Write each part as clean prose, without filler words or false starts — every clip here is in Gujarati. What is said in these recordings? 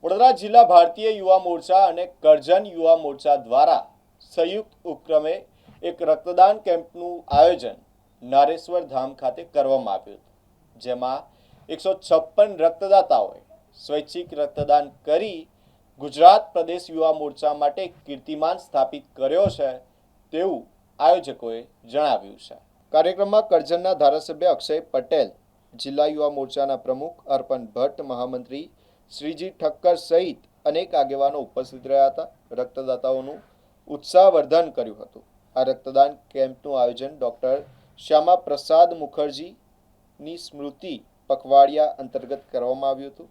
વડોદરા જિલ્લા ભારતીય યુવા મોરચા અને કરજણ યુવા મોરચા દ્વારા સંયુક્ત ઉપક્રમે એક રક્તદાન કેમ્પનું આયોજન નારેશ્વર ધામ ખાતે કરવામાં આવ્યું હતું, જેમાં 156 રક્તદાતાઓએ સ્વૈચ્છિક રક્તદાન કરી ગુજરાત પ્રદેશ યુવા મોરચા માટે કીર્તિમાન સ્થાપિત કર્યો છે તેવું આયોજકોએ જણાવ્યું છે। કાર્યક્રમમાં કરજણના ધારાસભ્ય અક્ષય પટેલ, જિલ્લા યુવા મોરચાના પ્રમુખ અર્પણ ભટ્ટ, મહામંત્રી શ્રીજી ઠક્કર સહિત અનેક આગેવાનો ઉપસ્થિત રહ્યા હતા। રક્તદાતાઓનું ઉત્સાહવર્ધન કર્યું હતું। આ રક્તદાન કેમ્પનું આયોજન ડોક્ટર શ્યામા પ્રસાદ મુખર્જીની સ્મૃતિ પખવાડિયા અંતર્ગત કરવામાં આવ્યું હતું।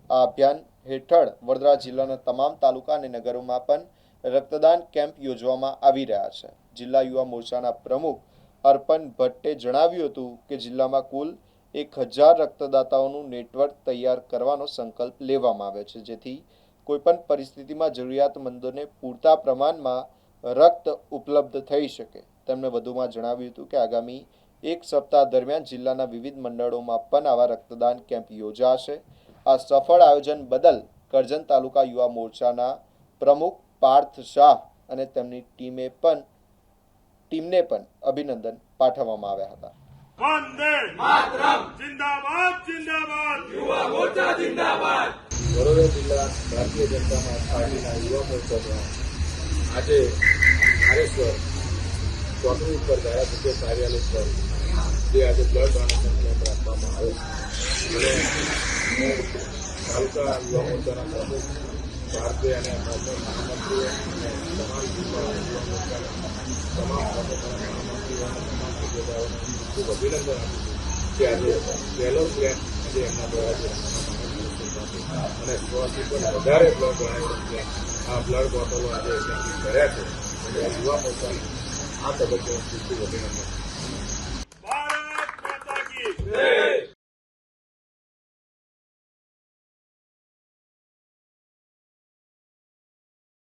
આ અભિયાન હેઠળ વડોદરા જિલ્લાના તમામ તાલુકા અને નગરોમાં પણ રક્તદાન કેમ્પ યોજવામાં આવી રહ્યા છે। જિલ્લા યુવા મોરચાના પ્રમુખ અર્પણ ભટ્ટે જણાવ્યું હતું કે જિલ્લામાં કુલ 1000 રક્તદાતાઓનું નેટવર્ક તૈયાર કરવાનો સંકલ્પ લેવામાં આવ્યો છે, જેથી કોઈપણ પરિસ્થિતિમાં જરૂરિયાતમંદોને પૂરતા પ્રમાણમાં રક્ત ઉપલબ્ધ થઈ શકે। તેમણે વધુમાં જણાવ્યું હતું કે આગામી એક સપ્તાહ દરમિયાન જિલ્લાના વિવિધ મંડળોમાં પણ આવા રક્તદાન કેમ્પ યોજાશે। આ સફળ આયોજન બદલ કરજણ તાલુકા યુવા મોરચાના પ્રમુખ પાર્થ શાહ અને તેમની ટીમને પણ અભિનંદન પાઠવવામાં આવ્યા હતા। वंदे मातरम जिंदाबाद जिंदाबाद युवा मोर्चा जिंदाबाद। વડોદરા જિલ્લા ભારતીય જનતા પાર્ટીના યુવા મોરચા દ્વારા આજે નારેશ્વર ચોકડી ઉપર ધારાસભ્ય કાર્યાલય પર જે આજે બ્લડ ડોનેશન કેમ્પ રાખવામાં આવ્યો છે, અને હું તાલુકા યુવા મોરચાના પ્રમુખ ભારતીય અને મહામંત્રીઓ અને તમામ જિલ્લા યુવા મોરચાના તમામ પ્રમુખ અને મહામંત્રીઓ અને તમામ હોદ્દેદારોને ખૂબ અભિનંદન આપું છું કે આજે પહેલો કેમ્પ આજે એમના દ્વારા જે અને 100થી પણ વધારે બ્લડ ડોનેશન કેમ્પ આ બ્લડ બોટલો આજે કર્યા છે, અને યુવા મોરચાને આ તબક્કે ખૂબ ખૂબ અભિનંદન।